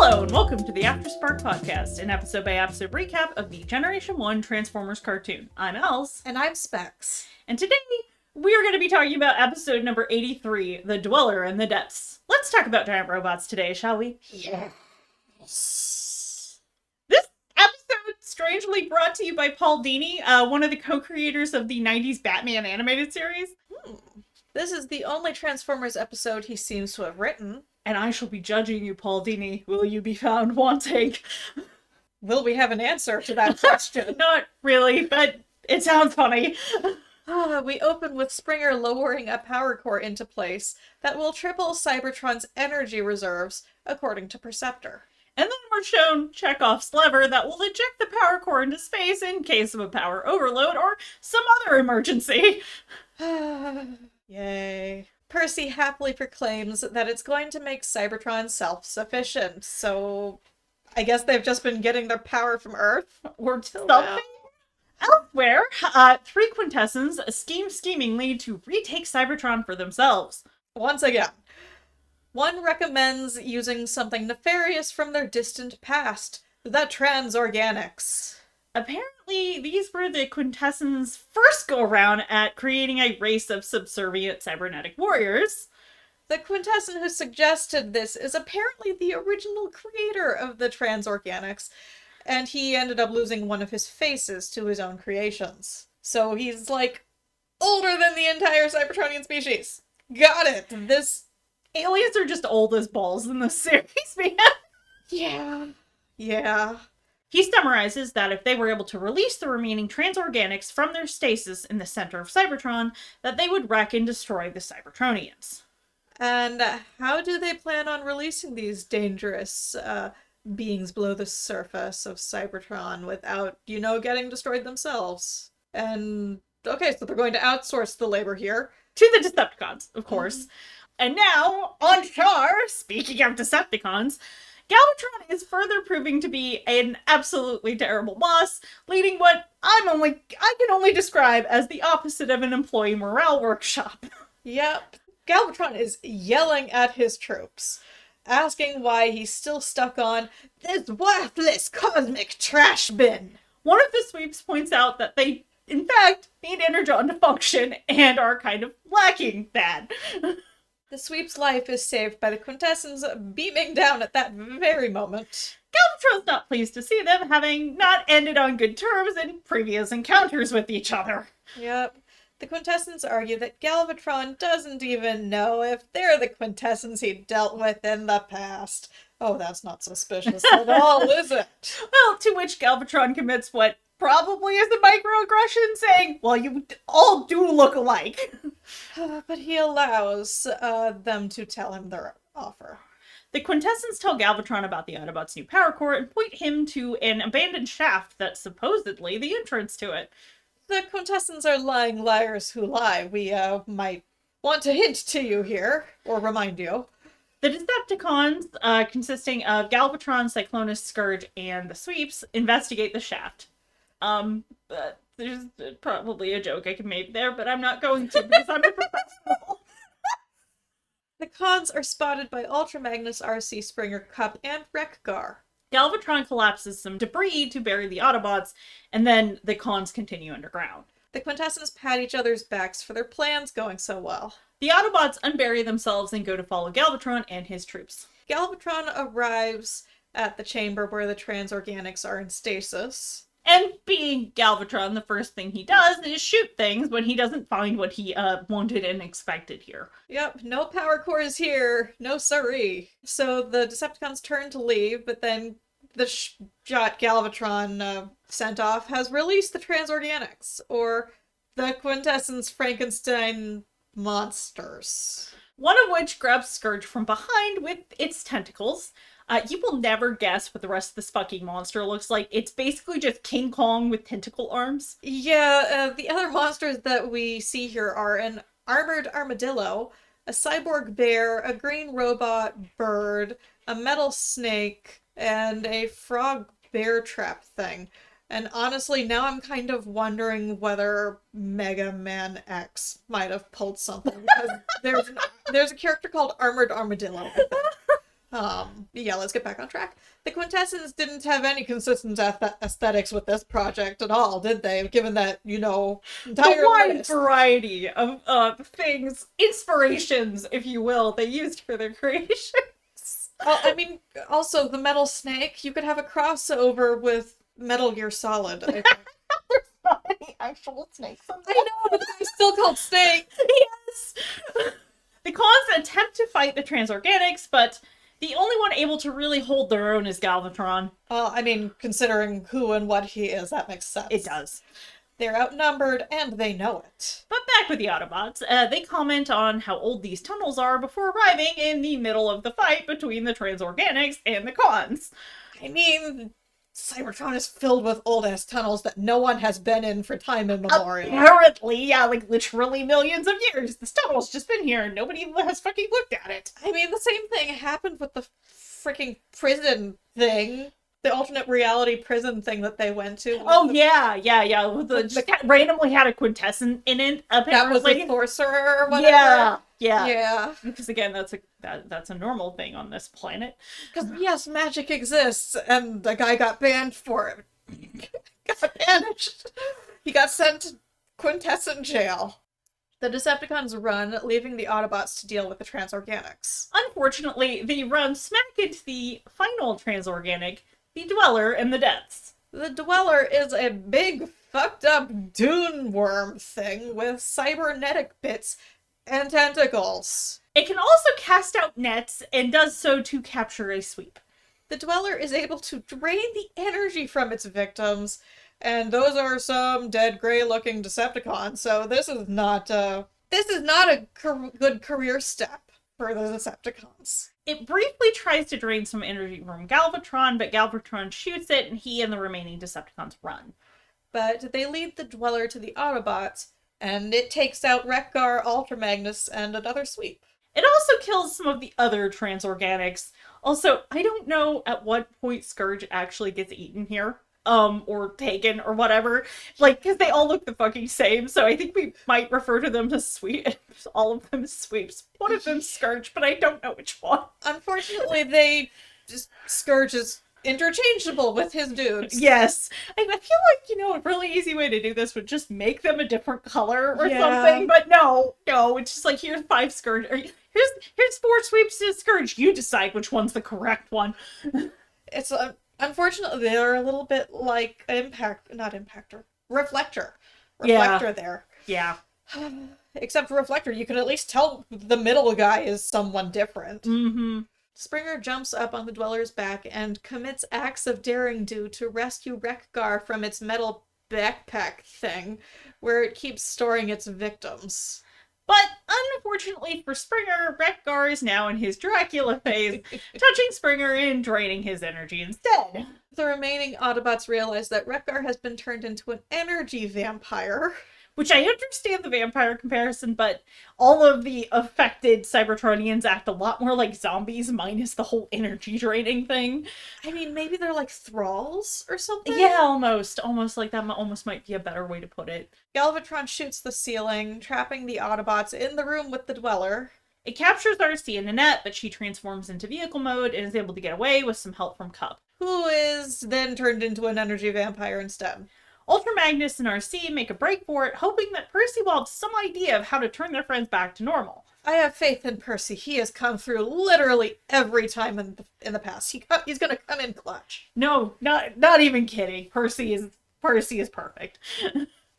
Hello, and welcome to the Afterspark podcast, an episode-by-episode recap of the Generation 1 Transformers cartoon. I'm Els. And I'm Specs. And today, we are going to be talking about episode number 83, The Dweller in the Depths. Let's talk about giant robots today, shall we? Yes. This episode, strangely brought to you by Paul Dini, one of the co-creators of the 90s Batman animated series. This is the only Transformers episode he seems to have written. And I shall be judging you, Paul Dini. Will you be found wanting? Will we have an answer to that question? Not really, but it sounds funny. We open with Springer lowering a power core into place that will triple Cybertron's energy reserves, according to Perceptor. And then we're shown Chekhov's lever that will eject the power core into space in case of a power overload or some other emergency. Yay. Percy happily proclaims that it's going to make Cybertron self-sufficient, so I guess they've just been getting their power from Earth? Or something? Elsewhere, three Quintessons scheme schemingly to retake Cybertron for themselves. Once again. One recommends using something nefarious from their distant past, the transorganics. Apparently, these were the Quintessons' first go-around at creating a race of subservient cybernetic warriors. The Quintesson who suggested this is apparently the original creator of the transorganics, and he ended up losing one of his faces to his own creations. So he's, like, older than the entire Cybertronian species. Got it! This... Aliens are just old as balls in this series, man. Yeah. He summarizes that if they were able to release the remaining transorganics from their stasis in the center of Cybertron, that they would wreck and destroy the Cybertronians. And how do they plan on releasing these dangerous beings below the surface of Cybertron without, getting destroyed themselves? And, okay, so they're going to outsource the labor here. To the Decepticons, of course. And now, on Char, speaking of Decepticons, Galvatron is further proving to be an absolutely terrible boss, leading what I can only describe as the opposite of an employee morale workshop. Yep. Galvatron is yelling at his troops, asking why he's still stuck on this worthless cosmic trash bin. One of the sweeps points out that they, in fact, need Energon to function and are kind of lacking that. The sweep's life is saved by the Quintessons beaming down at that very moment. Galvatron's not pleased to see them, having not ended on good terms in previous encounters with each other. Yep. The Quintessons argue that Galvatron doesn't even know if they're the Quintessons he dealt with in the past. Oh, that's not suspicious at all, is it? Well, to which Galvatron commits what probably is a microaggression, saying, well, you all do look alike. But he allows them to tell him their offer. The Quintessons tell Galvatron about the Autobots' new power core and point him to an abandoned shaft that's supposedly the entrance to it. The Quintessons are lying liars who lie. We might want to hint to you here, or remind you. The Decepticons, consisting of Galvatron, Cyclonus, Scourge, and the Sweeps, investigate the shaft. But there's probably a joke I can make there, but I'm not going to because I'm a professional. The cons are spotted by Ultra Magnus, RC, Springer, Cup, and Wreck-Gar. Galvatron collapses some debris to bury the Autobots, and then the cons continue underground. The Quintessons pat each other's backs for their plans going so well. The Autobots unbury themselves and go to follow Galvatron and his troops. Galvatron arrives at the chamber where the transorganics are in stasis. And being Galvatron, the first thing he does is shoot things when he doesn't find what he wanted and expected here. Yep, no power cores here. No siree. So the Decepticons turn to leave, but then the shot Galvatron sent off has released the transorganics, or the Quintessons Frankenstein monsters. One of which grabs Scourge from behind with its tentacles. You will never guess what the rest of this fucking monster looks like. It's basically just King Kong with tentacle arms. Yeah, the other monsters that we see here are an armored armadillo, a cyborg bear, a green robot bird, a metal snake, and a frog bear trap thing. And honestly, now I'm kind of wondering whether Mega Man X might have pulled something, because there's a character called Armored Armadillo. Yeah, let's get back on track. The Quintessence didn't have any consistent aesthetics with this project at all, did they? Given that, The entire wide list. variety of things, inspirations, if you will, they used for their creations. Well, I mean, also the Metal Snake, you could have a crossover with Metal Gear Solid, I think. There's not any actual snakes on I know, but they're still called Snake. Yes! The cons attempt to fight the transorganics, but the only one able to really hold their own is Galvatron. Well, I mean, considering who and what he is, that makes sense. It does. They're outnumbered, and they know it. But back with the Autobots, they comment on how old these tunnels are before arriving in the middle of the fight between the transorganics and the cons. I mean, Cybertron is filled with old-ass tunnels that no one has been in for time immemorial. Apparently, yeah, like literally millions of years. This tunnel's just been here and nobody has fucking looked at it. I mean, the same thing happened with the freaking prison thing. The alternate reality prison thing that they went to. Oh, yeah. Randomly had a quintessence in it, apparently. That was the sorcerer or whatever. Yeah. Because again, that's a normal thing on this planet. Because yes, magic exists, and the guy got banned for it. Got banished. He got sent to quintessent jail. The Decepticons run, leaving the Autobots to deal with the transorganics. Unfortunately, they run smack into the final transorganic, the Dweller in the depths. The Dweller is a big, fucked up Dune worm thing with cybernetic bits and tentacles. It can also cast out nets and does so to capture a sweep. The Dweller is able to drain the energy from its victims, and those are some dead gray-looking Decepticons, so this is not a good career step for the Decepticons. It briefly tries to drain some energy from Galvatron, but Galvatron shoots it, and he and the remaining Decepticons run. But they lead the Dweller to the Autobots, and it takes out Wreck-Gar, Ultra Magnus, and another sweep. It also kills some of the other transorganics. Also, I don't know at what point Scourge actually gets eaten here. Or taken, or whatever. Like, because they all look the fucking same, so I think we might refer to them as all of them as sweeps. One of them's Scourge, but I don't know which one. Unfortunately, Scourge is interchangeable with his dudes. Yes. I feel like, a really easy way to do this would just make them a different color or something, but no, it's just like, here's 5 Scourge, or here's 4 sweeps to Scourge, you decide which one's the correct one. It's unfortunately, they're a little bit like Reflector. Reflector there. Yeah. Except for Reflector, you can at least tell the middle guy is someone different. Mm-hmm. Springer jumps up on the Dweller's back and commits acts of daring do to rescue Wreck-Gar from its metal backpack thing, where it keeps storing its victims. But, unfortunately for Springer, Wreck-Gar is now in his Dracula phase, touching Springer and draining his energy instead. The remaining Autobots realize that Wreck-Gar has been turned into an energy vampire. Which I understand the vampire comparison, but all of the affected Cybertronians act a lot more like zombies, minus the whole energy draining thing. I mean, maybe they're like thralls or something? Yeah, almost. Almost like that almost might be a better way to put it. Galvatron shoots the ceiling, trapping the Autobots in the room with the Dweller. It captures Arcee and Nanette, but she transforms into vehicle mode and is able to get away with some help from Cup, who is then turned into an energy vampire instead. Ultra Magnus and Arcee make a break for it, hoping that Percy will have some idea of how to turn their friends back to normal. I have faith in Percy. He has come through literally every time in the past. He's gonna come in clutch. No, not even kidding. Percy is perfect.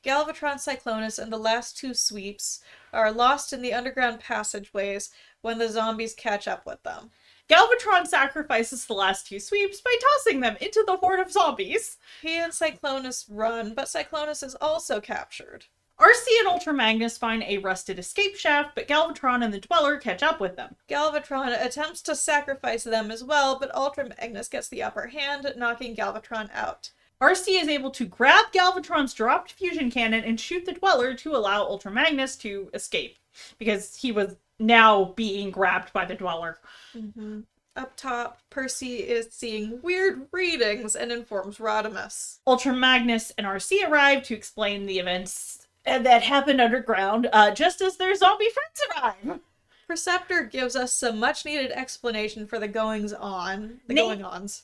Galvatron, Cyclonus, and the last 2 sweeps are lost in the underground passageways when the zombies catch up with them. Galvatron sacrifices the last 2 sweeps by tossing them into the horde of zombies. He and Cyclonus run, but Cyclonus is also captured. Arcee and Ultra Magnus find a rusted escape shaft, but Galvatron and the Dweller catch up with them. Galvatron attempts to sacrifice them as well, but Ultra Magnus gets the upper hand, knocking Galvatron out. Arcee is able to grab Galvatron's dropped fusion cannon and shoot the Dweller to allow Ultra Magnus to escape, because he was now being grabbed by the Dweller. Mm-hmm. Up top, Percy is seeing weird readings and informs Rodimus. Ultra Magnus and Arcee arrive to explain the events that happened underground, just as their zombie friends arrive. Perceptor gives us some much-needed explanation for the goings-on. The going-ons.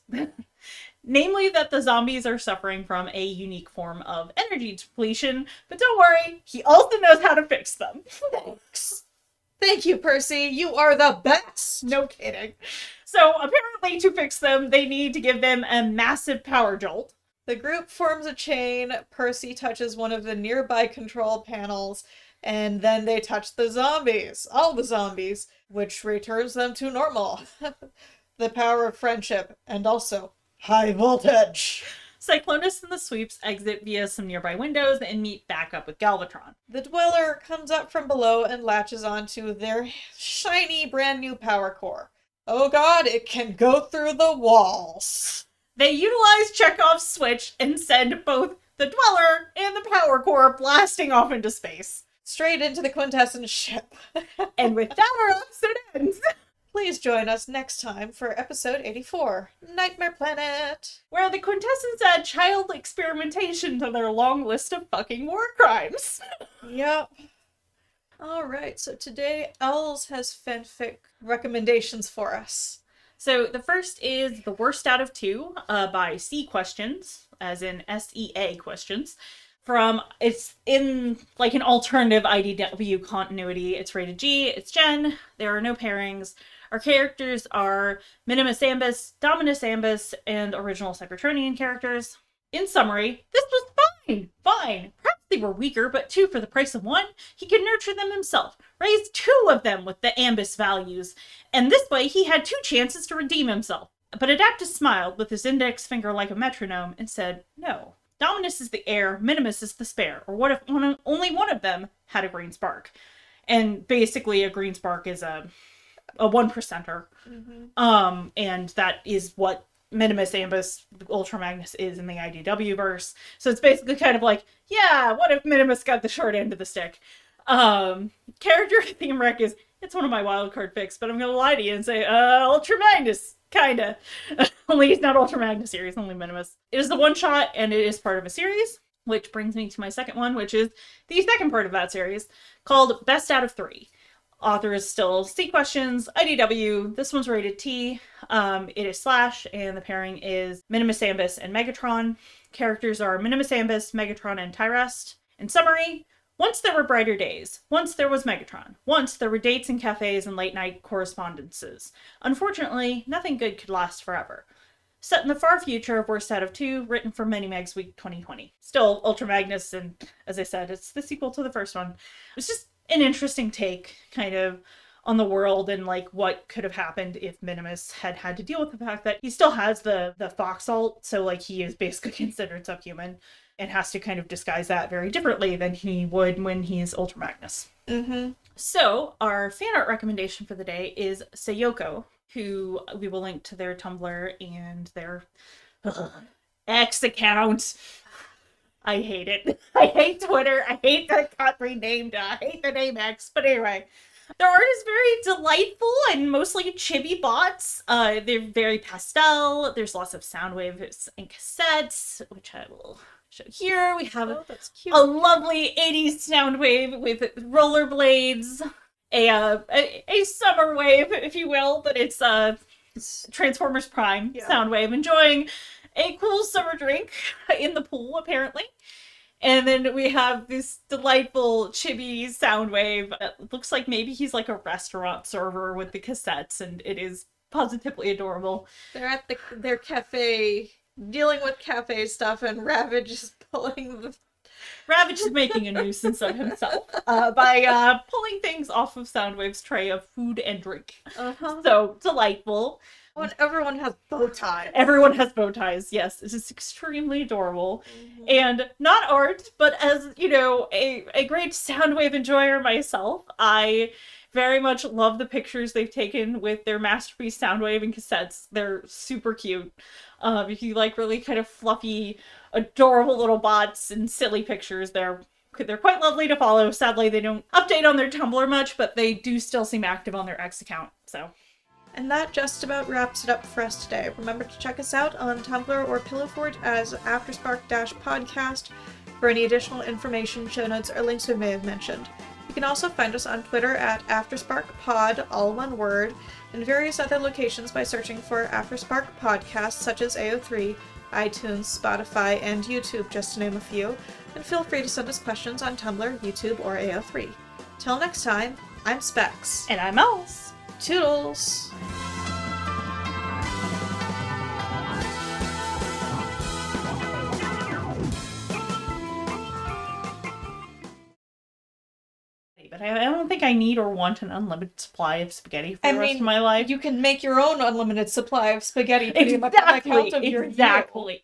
Namely that the zombies are suffering from a unique form of energy depletion, but don't worry, he also knows how to fix them. Thanks. Thank you, Percy. You are the best. No kidding. So apparently to fix them, they need to give them a massive power jolt. The group forms a chain. Percy touches one of the nearby control panels, and then they touch the zombies. All the zombies, which returns them to normal. The power of friendship, and also high voltage. Cyclonus and the Sweeps exit via some nearby windows and meet back up with Galvatron. The Dweller comes up from below and latches onto their shiny brand new power core. Oh god, it can go through the walls. They utilize Chekhov's switch and send both the Dweller and the power core blasting off into space. Straight into the Quintessence ship. And with that, our episode ends. Please join us next time for episode 84, Nightmare Planet, where the Quintessence add child experimentation to their long list of fucking war crimes. Yep. Alright, so today Owls has fanfic recommendations for us. So the first is The Worst Out of Two by C Questions, as in SEA questions. It's in like an alternative IDW continuity. It's rated G, it's Gen, there are no pairings. Our characters are Minimus Ambus, Dominus Ambus, and original Cybertronian characters. In summary, this was fine. Perhaps they were weaker, but 2 for the price of 1. He could nurture them himself, raise 2 of them with the Ambus values, and this way he had 2 chances to redeem himself. But Adaptus smiled with his index finger like a metronome and said, no. Dominus is the heir, Minimus is the spare, or what if only one of them had a green spark? And basically a green spark is a 1%er. Mm-hmm. And that is what Minimus Ambus Ultra Magnus is in the IDW verse. So it's basically kind of like, yeah, what if Minimus got the short end of the stick? Character theme rec is, it's one of my wildcard picks, but I'm gonna lie to you and say, Ultra Magnus, kinda. Only he's not Ultra Magnus series, only Minimus. It is the one shot, and it is part of a series, which brings me to my second one, which is the second part of that series, called Best Out of 3. Author is still C Questions, IDW. This one's rated T. It is Slash, and the pairing is Minimus Ambus and Megatron. Characters are Minimus Ambus, Megatron, and Tyrest. In summary, once there were brighter days. Once there was Megatron. Once there were dates and cafes and late-night correspondences. Unfortunately, nothing good could last forever. Set in the far future of Worst Out of 2, written for Minimags Week 2020. Still Ultra Magnus, and as I said, it's the sequel to the first one. It's just an interesting take, kind of, on the world and, like, what could have happened if Minimus had to deal with the fact that he still has the Fox Alt, so, like, he is basically considered subhuman, and has to kind of disguise that very differently than he would when he's Ultra Magnus. Mm-hmm. So, our fan art recommendation for the day is Sayoko, who we will link to their Tumblr and their X account. I hate it. I hate Twitter. I hate that it got renamed. I hate the name X. But anyway, their art is very delightful and mostly chibi bots. They're very pastel. There's lots of sound waves and cassettes, which I will show here. We have a lovely 80s sound wave with rollerblades, a summer wave, if you will, but it's Transformers Prime sound wave, enjoying a cool summer drink in the pool, apparently. And then we have this delightful chibi sound wave that looks like maybe he's like a restaurant server with the cassettes, and it is positively adorable. They're at their cafe, dealing with cafe stuff, and Ravage is Ravage is making a nuisance of himself by pulling things off of Soundwave's tray of food and drink. Uh-huh. So delightful. When everyone has bow ties. Everyone has bow ties, yes. It's just extremely adorable. Mm-hmm. And not art, but as, you know, a great Soundwave enjoyer myself, I very much love the pictures they've taken with their Masterpiece Soundwave and cassettes. They're super cute. If you like really kind of fluffy, adorable little bots and silly pictures, they're quite lovely to follow. Sadly, they don't update on their Tumblr much, but they do still seem active on their X account, so. And that just about wraps it up for us today. Remember to check us out on Tumblr or Pillowfort as Afterspark-podcast for any additional information, show notes, or links we may have mentioned. You can also find us on Twitter at AftersparkPod, all one word, and various other locations by searching for Afterspark podcasts such as AO3, iTunes, Spotify, and YouTube, just to name a few. And feel free to send us questions on Tumblr, YouTube, or AO3. Till next time, I'm Specs. And I'm Else. Toodles! But I don't think I need or want an unlimited supply of spaghetti for the rest of my life. You can make your own unlimited supply of spaghetti pretty much on account of your exactly.